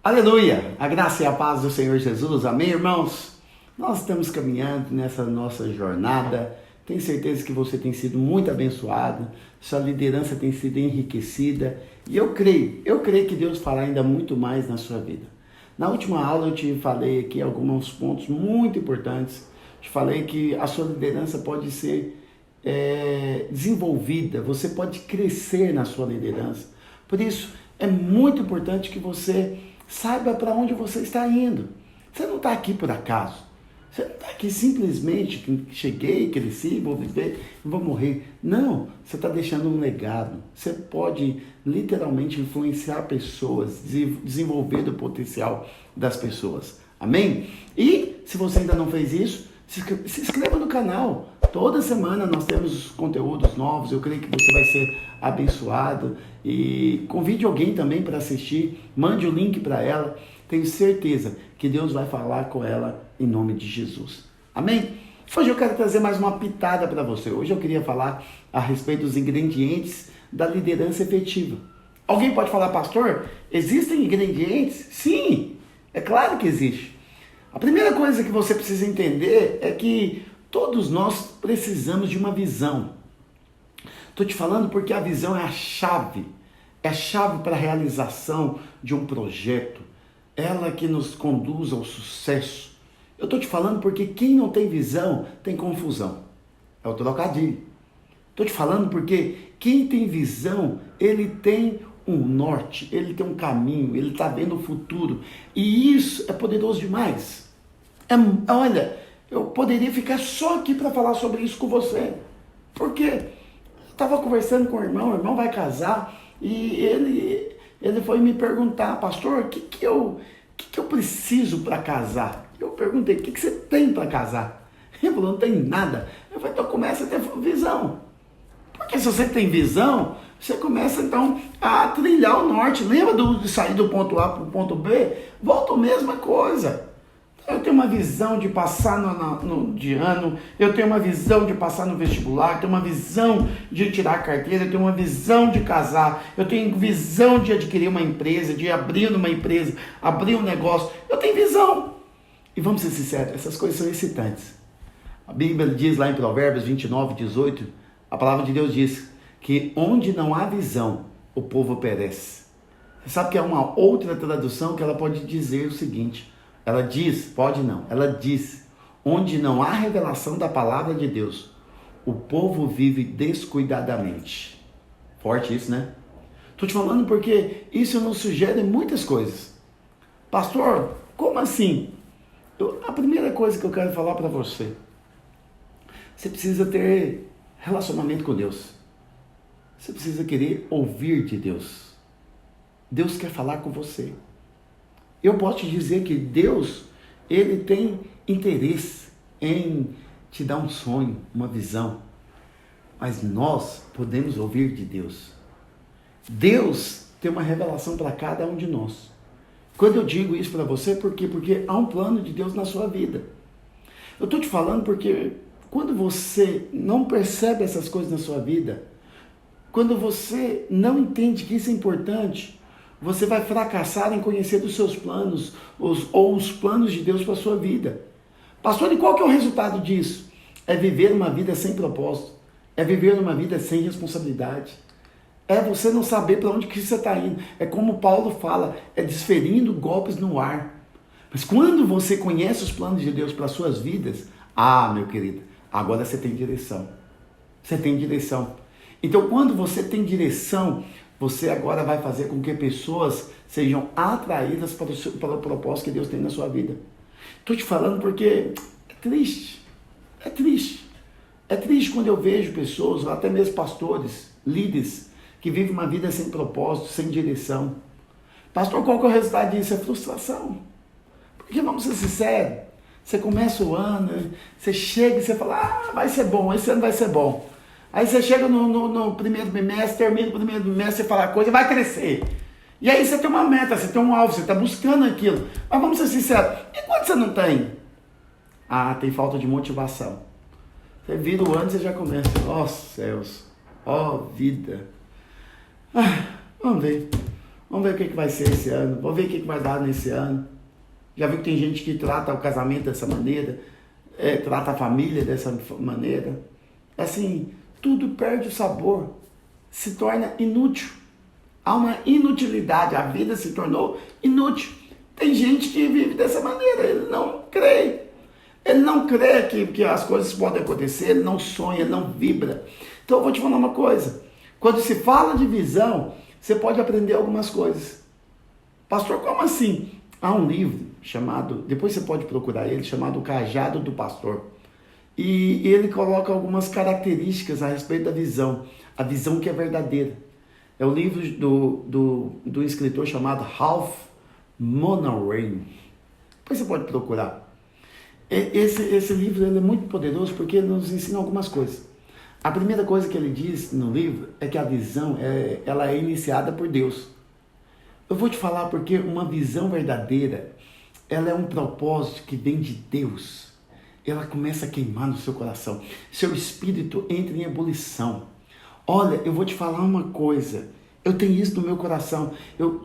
Aleluia! A graça e a paz do Senhor Jesus. Amém, irmãos? Nós estamos caminhando nessa nossa jornada. Tenho certeza que você tem sido muito abençoado. Sua liderança tem sido enriquecida. E eu creio que Deus fará ainda muito mais na sua vida. Na última aula eu te falei aqui alguns pontos muito importantes. Te falei que a sua liderança pode ser desenvolvida. Você pode crescer na sua liderança. Por isso, é muito importante que você saiba para onde você está indo. Você não está aqui por acaso. Você não está aqui simplesmente que cheguei, cresci, vou viver e vou morrer. Não, você está deixando um legado. Você pode literalmente influenciar pessoas, desenvolver o potencial das pessoas. Amém? E se você ainda não fez isso, se inscreva no canal. Toda semana nós temos conteúdos novos. Eu creio que você vai ser abençoado. E convide alguém também para assistir. Mande o link para ela. Tenho certeza que Deus vai falar com ela em nome de Jesus. Amém? Hoje eu quero trazer mais uma pitada para você. Hoje eu queria falar a respeito dos ingredientes da liderança efetiva. Alguém pode falar, pastor, existem ingredientes? Sim, é claro que existe. A primeira coisa que você precisa entender é que todos nós precisamos de uma visão. Estou te falando porque a visão é a chave para a realização de um projeto, ela que nos conduz ao sucesso. Eu estou te falando porque quem não tem visão tem confusão. É o trocadilho. Estou te falando porque quem tem visão, ele tem um norte, ele tem um caminho, ele está vendo o futuro. E isso é poderoso demais. Olha, eu poderia ficar só aqui para falar sobre isso com você. Porque eu estava conversando com o irmão vai casar e ele foi me perguntar, pastor, o que eu preciso para casar? Eu perguntei, o que você tem para casar? Ele falou, não tem nada. Eu falei, então começa a ter visão. Porque se você tem visão, você começa então a trilhar o norte. Lembra de sair do ponto A para o ponto B? Volta a mesma coisa. Eu tenho uma visão de passar de ano, eu tenho uma visão de passar no vestibular, eu tenho uma visão de tirar a carteira, eu tenho uma visão de casar, eu tenho visão de adquirir uma empresa, de abrir uma empresa, abrir um negócio. Eu tenho visão. E vamos ser sinceros, essas coisas são excitantes. A Bíblia diz lá em Provérbios 29, 18, a palavra de Deus diz que onde não há visão, o povo perece. Você sabe que é uma outra tradução que ela pode dizer o seguinte... Ela diz, ela diz, onde não há revelação da palavra de Deus, o povo vive descuidadamente. Forte isso, né? Estou te falando porque isso nos sugere muitas coisas. Pastor, como assim? A primeira coisa que eu quero falar para você, você precisa ter relacionamento com Deus. Você precisa querer ouvir de Deus. Deus quer falar com você. Eu posso te dizer que Deus, ele tem interesse em te dar um sonho, uma visão. Mas nós podemos ouvir de Deus. Deus tem uma revelação para cada um de nós. Quando eu digo isso para você, por quê? Porque há um plano de Deus na sua vida. Eu estou te falando porque quando você não percebe essas coisas na sua vida, quando você não entende que isso é importante, você vai fracassar em conhecer dos seus planos, ou os planos de Deus para a sua vida. Pastor, e qual que é o resultado disso? É viver uma vida sem propósito. É viver uma vida sem responsabilidade. É você não saber para onde que você está indo. É como Paulo fala, é desferindo golpes no ar. Mas quando você conhece os planos de Deus para as suas vidas, meu querido, agora você tem direção. Você tem direção. Então, quando você tem direção, você agora vai fazer com que pessoas sejam atraídas para o propósito que Deus tem na sua vida. Estou te falando porque é triste. É triste. É triste quando eu vejo pessoas, até mesmo pastores, líderes, que vivem uma vida sem propósito, sem direção. Pastor, qual que é o resultado disso? É frustração. Porque vamos ser sinceros, você começa o ano, você chega e você fala, vai ser bom, esse ano vai ser bom. Aí você chega no primeiro bimestre, termina o primeiro bimestre, você fala a coisa, vai crescer. E aí você tem uma meta, você tem um alvo, você está buscando aquilo. Mas vamos ser sinceros, e quando você não tem? Tem falta de motivação. Você vira o ano e você já começa, céus, vida. Vamos ver. Vamos ver o que vai ser esse ano. Vamos ver o que vai dar nesse ano. Já viu que tem gente que trata o casamento dessa maneira, trata a família dessa maneira. Assim, tudo perde o sabor, se torna inútil. Há uma inutilidade, a vida se tornou inútil. Tem gente que vive dessa maneira, ele não crê. Ele não crê que as coisas podem acontecer, ele não sonha, ele não vibra. Então eu vou te falar uma coisa. Quando se fala de visão, você pode aprender algumas coisas. Pastor, como assim? Há um livro chamado, depois você pode procurar ele, chamado O Cajado do Pastor. E ele coloca algumas características a respeito da visão. A visão que é verdadeira. É o livro do escritor chamado Ralph Monorain. Depois você pode procurar. Esse livro ele é muito poderoso porque ele nos ensina algumas coisas. A primeira coisa que ele diz no livro é que a visão ela é iniciada por Deus. Eu vou te falar porque uma visão verdadeira, ela é um propósito que vem de Deus. Ela começa a queimar no seu coração. Seu espírito entra em ebulição. Olha, eu vou te falar uma coisa. Eu tenho isso no meu coração.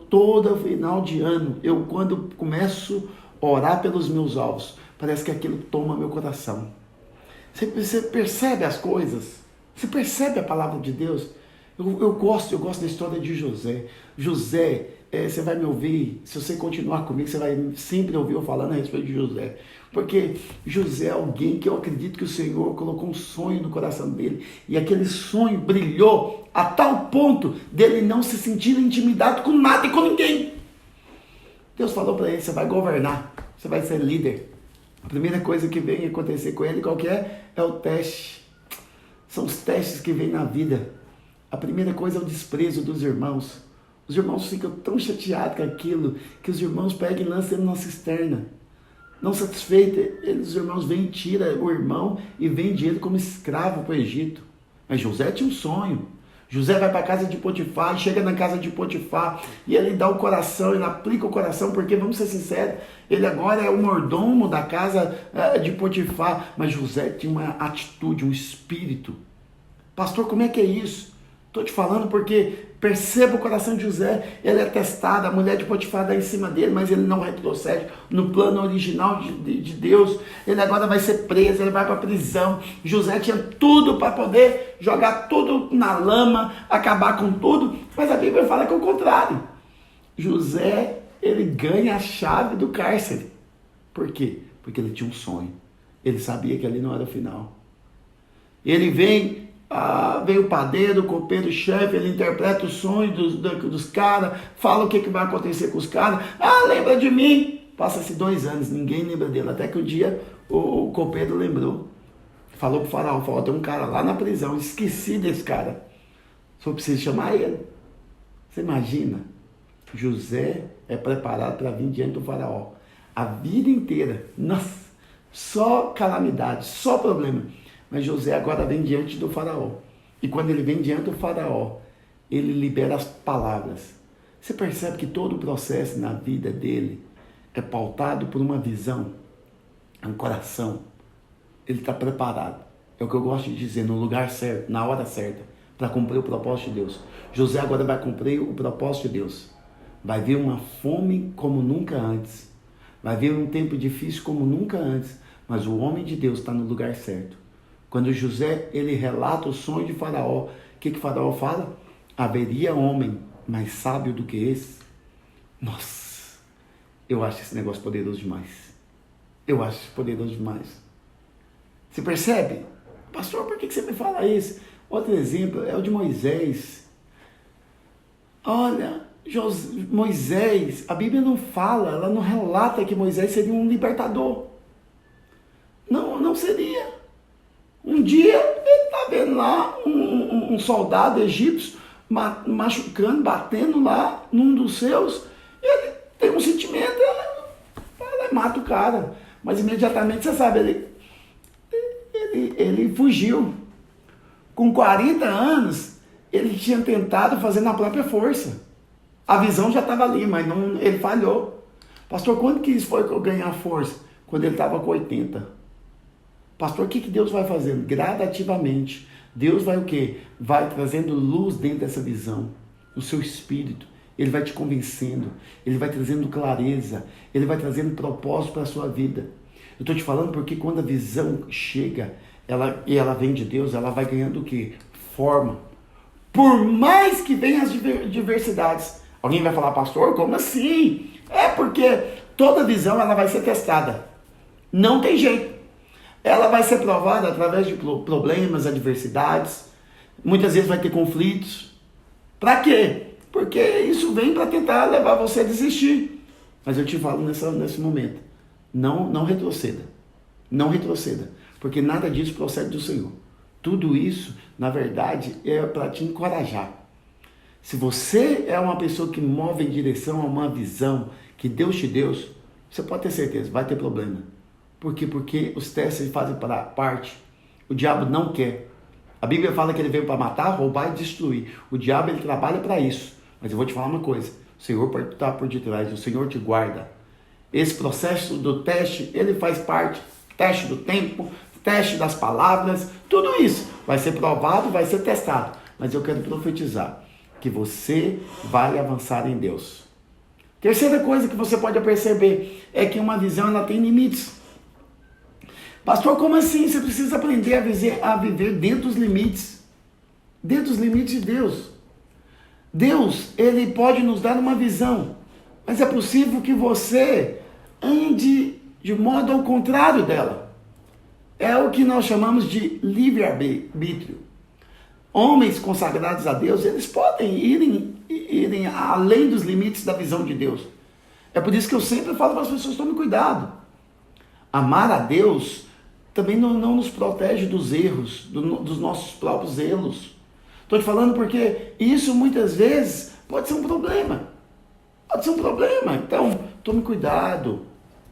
Todo final de ano, quando começo a orar pelos meus alvos, parece que aquilo toma meu coração. Você percebe as coisas? Você percebe a palavra de Deus? Eu gosto da história de José. José, você vai me ouvir, se você continuar comigo, você vai sempre ouvir eu falando a respeito de José. Porque José é alguém que eu acredito que o Senhor colocou um sonho no coração dele. E aquele sonho brilhou a tal ponto dele não se sentir intimidado com nada e com ninguém. Deus falou para ele, você vai governar, você vai ser líder. A primeira coisa que vem acontecer com ele, qual que é? É o teste. São os testes que vêm na vida. A primeira coisa é o desprezo dos irmãos. Os irmãos ficam tão chateados com aquilo que os irmãos pegam e lançam ele numa cisterna. Não satisfeitos, os irmãos vêm e tiram o irmão e vendem ele como escravo para o Egito. Mas José tinha um sonho. José vai para a casa de Potifar, chega na casa de Potifar e ele dá o coração, ele aplica o coração, porque vamos ser sinceros, ele agora é o mordomo da casa de Potifar, mas José tinha uma atitude, um espírito. Pastor, como é que é isso? Estou te falando porque perceba o coração de José, ele é testado, a mulher de Potifar dá em cima dele, mas ele não retrocede no plano original de Deus. Ele agora vai ser preso, ele vai para a prisão. José tinha tudo para poder jogar tudo na lama, acabar com tudo, mas a Bíblia fala que é o contrário. José, ele ganha a chave do cárcere. Por quê? Porque ele tinha um sonho. Ele sabia que ali não era o final. Ele vem o padeiro, o copeiro, o chefe, ele interpreta o sonho dos caras, fala o que vai acontecer com os caras. Lembra de mim? Passa-se 2 anos, ninguém lembra dele. Até que um dia o copeiro lembrou. Falou pro faraó, falou, tem um cara lá na prisão, esqueci desse cara. Só preciso chamar ele. Você imagina? José é preparado para vir diante do faraó. A vida inteira, nossa, só calamidade, só problema. Mas José agora vem diante do faraó. E quando ele vem diante do faraó, ele libera as palavras. Você percebe que todo o processo na vida dele é pautado por uma visão, é um coração. Ele está preparado. É o que eu gosto de dizer, no lugar certo, na hora certa, para cumprir o propósito de Deus. José agora vai cumprir o propósito de Deus. Vai vir uma fome como nunca antes. Vai vir um tempo difícil como nunca antes. Mas o homem de Deus está no lugar certo. Quando José, ele relata o sonho de Faraó, o que Faraó fala? Haveria homem mais sábio do que esse? Nossa, eu acho esse negócio poderoso demais. Eu acho isso poderoso demais. Você percebe? Pastor, por que você me fala isso? Outro exemplo é o de Moisés. Olha, Moisés, a Bíblia não fala, ela não relata que Moisés seria um libertador. Não seria. Um dia ele está vendo lá um soldado egípcio machucando, batendo lá num dos seus. Ele tem um sentimento, ele mata o cara. Mas imediatamente, você sabe, ele fugiu. Com 40 anos, ele tinha tentado fazer na própria força. A visão já estava ali, mas ele falhou. Pastor, quando que isso foi ganhar força? Quando ele estava com 80. Pastor, o que Deus vai fazendo? Gradativamente. Deus vai o quê? Vai trazendo luz dentro dessa visão, no seu espírito. Ele vai te convencendo, ele vai trazendo clareza, ele vai trazendo propósito para a sua vida. Eu estou te falando porque quando a visão chega, ela vem de Deus, ela vai ganhando o quê? Forma. Por mais que venham as diversidades. Alguém vai falar, pastor, como assim? É porque toda visão ela vai ser testada. Não tem jeito. Ela vai ser provada através de problemas, adversidades. Muitas vezes vai ter conflitos. Para quê? Porque isso vem para tentar levar você a desistir. Mas eu te falo nesse momento. Não retroceda. Não retroceda. Porque nada disso procede do Senhor. Tudo isso, na verdade, é para te encorajar. Se você é uma pessoa que move em direção a uma visão que Deus te deu, você pode ter certeza, vai ter problema. Por quê? Porque os testes fazem parte. O diabo não quer. A Bíblia fala que ele veio para matar, roubar e destruir. O diabo ele trabalha para isso. Mas eu vou te falar uma coisa. O Senhor está por detrás. O Senhor te guarda. Esse processo do teste, ele faz parte. Teste do tempo, teste das palavras. Tudo isso vai ser provado, vai ser testado. Mas eu quero profetizar que você vai avançar em Deus. Terceira coisa que você pode perceber é que uma visão ela tem limites. Pastor, como assim? Você precisa aprender a viver dentro dos limites. Dentro dos limites de Deus. Deus, ele pode nos dar uma visão. Mas é possível que você ande de modo ao contrário dela. É o que nós chamamos de livre-arbítrio. Homens consagrados a Deus, eles podem irem além dos limites da visão de Deus. É por isso que eu sempre falo para as pessoas, tome cuidado. Amar a Deus também não nos protege dos erros, dos nossos próprios erros. Estou te falando porque isso muitas vezes pode ser um problema. Pode ser um problema. Então, tome cuidado.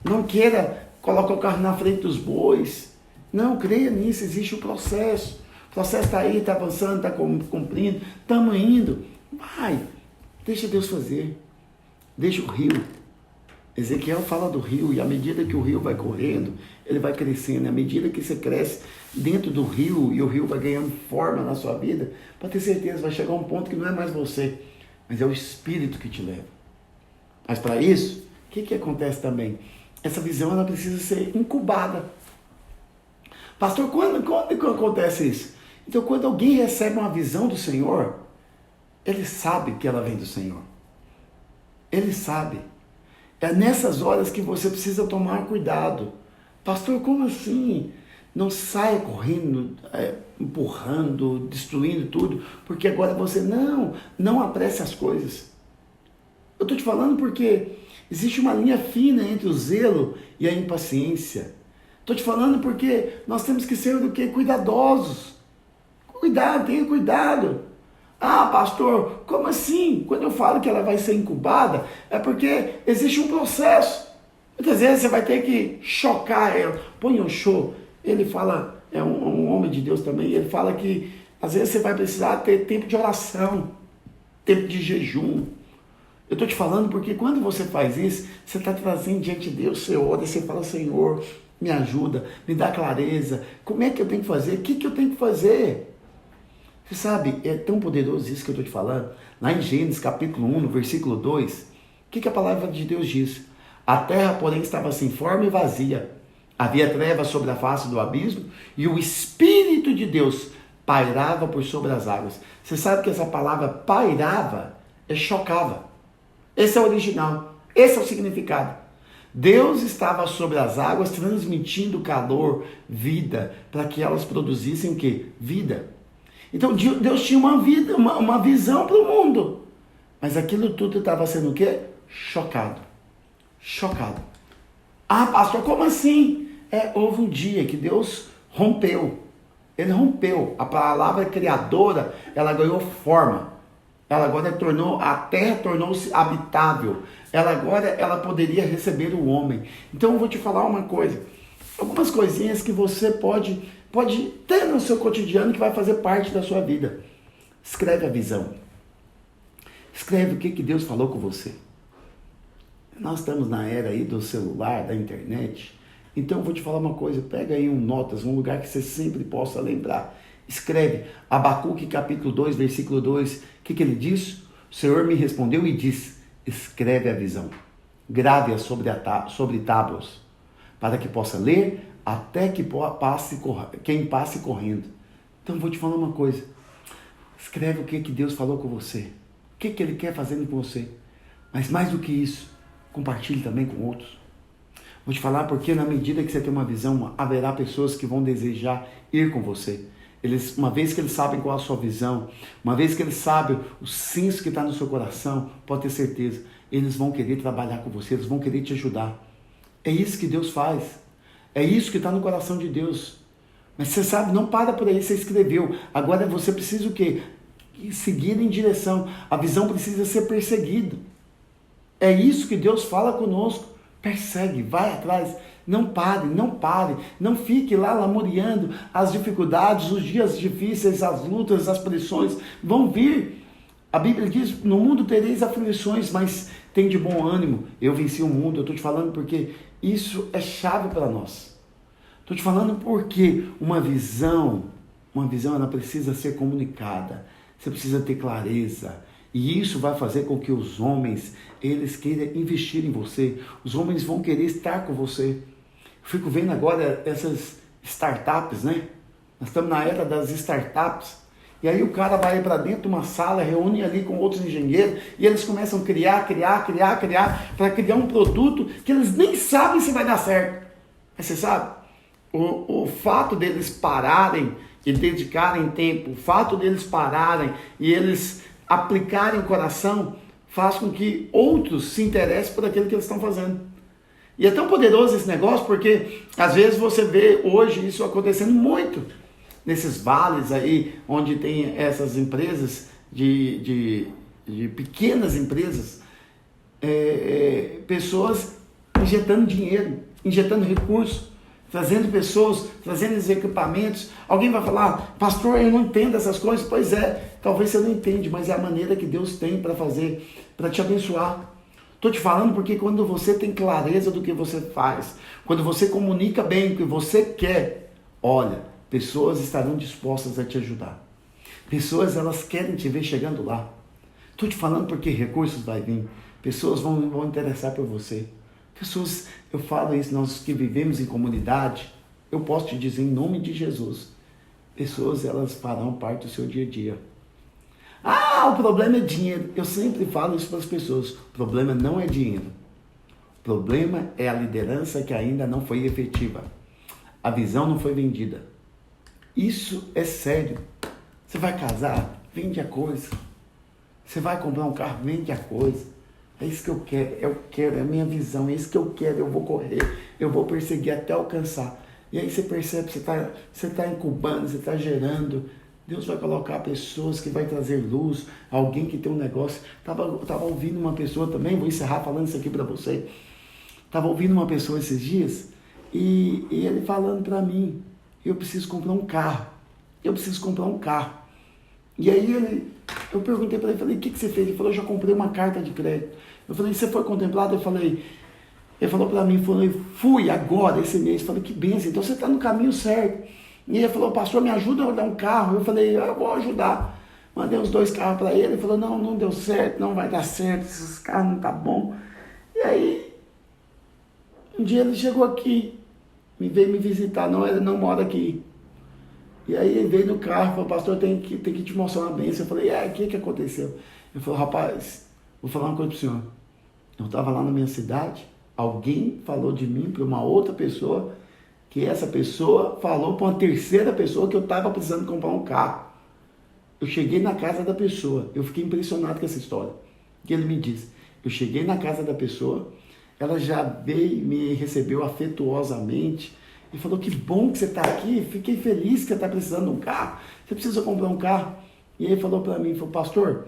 Não queira colocar o carro na frente dos bois. Não, creia nisso, existe um processo. O processo está aí, está avançando, está cumprindo. Estamos indo. Vai, deixa Deus fazer. Deixa o rio. Ezequiel fala do rio, e à medida que o rio vai correndo, ele vai crescendo. À medida que você cresce dentro do rio, e o rio vai ganhando forma na sua vida, pode ter certeza, vai chegar um ponto que não é mais você, mas é o Espírito que te leva. Mas para isso, o que acontece também? Essa visão ela precisa ser incubada. Pastor, quando que acontece isso? Então, quando alguém recebe uma visão do Senhor, ele sabe que ela vem do Senhor. Ele sabe. É nessas horas que você precisa tomar cuidado. Pastor, como assim? Não saia correndo, empurrando, destruindo tudo, porque agora você não apresse as coisas. Eu estou te falando porque existe uma linha fina entre o zelo e a impaciência. Estou te falando porque nós temos que ser do que? Cuidadosos. Cuidado, tenha cuidado. Ah, pastor, como assim? Quando eu falo que ela vai ser incubada, é porque existe um processo. Muitas vezes você vai ter que chocar ela. Põe um show. Ele fala, é um homem de Deus também, ele fala que às vezes você vai precisar ter tempo de oração, tempo de jejum. Eu estou te falando porque quando você faz isso, você está trazendo diante de Deus, você ora, você fala, Senhor, me ajuda, me dá clareza. Como é que eu tenho que fazer? O que eu tenho que fazer? Você sabe, é tão poderoso isso que eu estou te falando. Lá em Gênesis capítulo 1, no versículo 2, o que a palavra de Deus diz? A terra, porém, estava sem forma e vazia. Havia trevas sobre a face do abismo e o Espírito de Deus pairava por sobre as águas. Você sabe que essa palavra pairava é chocava. Esse é o original, esse é o significado. Deus estava sobre as águas transmitindo calor, vida, para que elas produzissem o quê? Vida. Então Deus tinha uma vida, uma visão para o mundo. Mas aquilo tudo estava sendo o quê? Chocado. Chocado. Ah, pastor, como assim? Houve um dia que Deus rompeu. Ele rompeu. A palavra criadora, ela ganhou forma. Ela agora a terra tornou-se habitável. Ela poderia receber o homem. Então eu vou te falar uma coisa. Algumas coisinhas que você pode ter no seu cotidiano que vai fazer parte da sua vida. Escreve a visão. Escreve o que Deus falou com você. Nós estamos na era aí do celular, da internet. Então eu vou te falar uma coisa. Pega aí notas, um lugar que você sempre possa lembrar. Escreve Abacuque capítulo 2, versículo 2. O que ele diz? O Senhor me respondeu e disse: escreve a visão, grave-a sobre tábuas, para que possa ler até que quem passe correndo. Então vou te falar uma coisa. Escreve o que Deus falou com você. O que Ele quer fazer com você. Mas mais do que isso, compartilhe também com outros. Vou te falar porque na medida que você tem uma visão, haverá pessoas que vão desejar ir com você. Uma vez que eles sabem qual é a sua visão, uma vez que eles sabem o senso que está no seu coração, pode ter certeza, eles vão querer trabalhar com você, eles vão querer te ajudar. É isso que Deus faz. É isso que está no coração de Deus. Mas você sabe, não para por aí, você escreveu. Agora você precisa o quê? Seguir em direção. A visão precisa ser perseguida. É isso que Deus fala conosco. Persegue, vai atrás. Não pare, não pare. Não fique lá lamuriando as dificuldades, os dias difíceis, as lutas, as pressões. Vão vir. A Bíblia diz, no mundo tereis aflições, mas tem de bom ânimo. Eu venci o mundo. Eu estou te falando porque isso é chave para nós. Estou te falando porque uma visão ela precisa ser comunicada. Você precisa ter clareza. E isso vai fazer com que os homens, eles queiram investir em você. Os homens vão querer estar com você. Eu fico vendo agora essas startups, né? Nós estamos na era das startups. E aí o cara vai para dentro de uma sala, reúne ali com outros engenheiros, e eles começam a criar, para criar um produto que eles nem sabem se vai dar certo. Mas você sabe, o fato deles pararem e dedicarem tempo, o fato deles pararem e eles aplicarem o coração, faz com que outros se interessem por aquilo que eles estão fazendo. E é tão poderoso esse negócio, porque às vezes você vê hoje isso acontecendo muito, nesses vales aí, onde tem essas empresas, de pequenas empresas, pessoas injetando dinheiro, injetando recursos, trazendo pessoas, trazendo os equipamentos. Alguém vai falar, pastor, eu não entendo essas coisas. Pois é, talvez você não entende, mas é a maneira que Deus tem para fazer, para te abençoar. Estou te falando porque quando você tem clareza do que você faz, quando você comunica bem o que você quer, olha, pessoas estarão dispostas a te ajudar. Pessoas, elas querem te ver chegando lá. Estou te falando porque recursos vai vir. Pessoas vão interessar por você. Pessoas, eu falo isso, nós que vivemos em comunidade, eu posso te dizer em nome de Jesus, pessoas, elas farão parte do seu dia a dia. Ah, o problema é dinheiro. Eu sempre falo isso para as pessoas. O problema não é dinheiro. O problema é a liderança que ainda não foi efetiva. A visão não foi vendida. Isso é sério. Você vai casar? Vende a coisa. Você vai comprar um carro? Vende a coisa. É isso que eu quero, é a minha visão, é isso que eu quero, eu vou correr, eu vou perseguir até alcançar. E aí você percebe, você está incubando, você está gerando. Deus vai colocar pessoas que vai trazer luz, alguém que tem um negócio. Tava ouvindo uma pessoa também, vou encerrar falando isso aqui para você. Estava ouvindo uma pessoa esses dias e ele falando para mim, eu preciso comprar um carro. E aí eu perguntei para ele, falei, o que você fez? Ele falou, eu já comprei uma carta de crédito. Eu falei, você foi contemplado? Ele falou para mim, fui agora, esse mês. Eu falei, que bênção, então você está no caminho certo. E ele falou, pastor, me ajuda a dar um carro. Eu falei, eu vou ajudar. Mandei os 2 carros para ele. Ele falou, não deu certo, não vai dar certo, esses carros não tá bom. E aí, um dia ele chegou aqui, veio me visitar, ele não mora aqui. E aí ele veio no carro, falou, pastor, tem que te mostrar uma bênção. Eu falei, o que aconteceu? Ele falou, rapaz, vou falar uma coisa pro senhor. Eu estava lá na minha cidade, alguém falou de mim para uma outra pessoa, que essa pessoa falou para uma terceira pessoa que eu estava precisando comprar um carro. Eu cheguei na casa da pessoa, eu fiquei impressionado com essa história. O que ele me disse? Eu cheguei na casa da pessoa, ela já veio, me recebeu afetuosamente, e falou, que bom que você está aqui, fiquei feliz que você está precisando de um carro, você precisa comprar um carro. E ele falou para mim, pastor,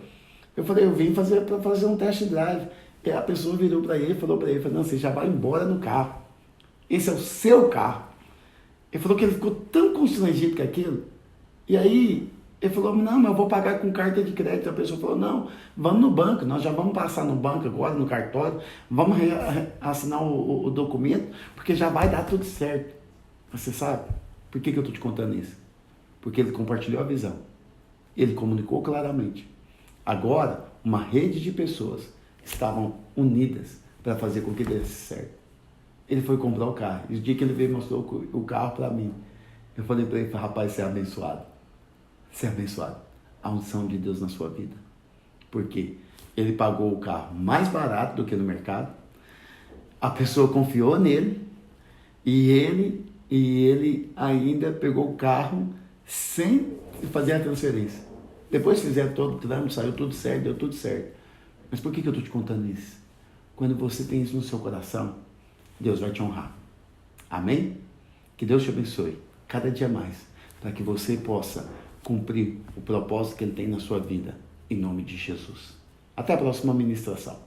eu falei, eu vim para fazer um test drive. E a pessoa virou para ele e falou para ele, não, você já vai embora no carro, esse é o seu carro. Ele falou que ele ficou tão constrangido com aquilo, e aí ele falou, não, mas eu vou pagar com carta de crédito. A pessoa falou, não, vamos no banco, nós já vamos passar no banco agora, no cartório, vamos assinar o documento, porque já vai dar tudo certo. Você sabe por que eu estou te contando isso? Porque ele compartilhou a visão. Ele comunicou claramente. Agora, uma rede de pessoas que estavam unidas para fazer com que desse certo. Ele foi comprar o carro. E o dia que ele veio e mostrou o carro para mim, eu falei para ele, rapaz, você é abençoado. Você é abençoado. A unção de Deus na sua vida. Por quê? Ele pagou o carro mais barato do que no mercado. A pessoa confiou nele. E ele ainda pegou o carro sem fazer a transferência. Depois fizeram todo o trâmite, saiu tudo certo, deu tudo certo. Mas por que eu estou te contando isso? Quando você tem isso no seu coração, Deus vai te honrar. Amém? Que Deus te abençoe cada dia mais, para que você possa cumprir o propósito que Ele tem na sua vida, em nome de Jesus. Até a próxima ministração.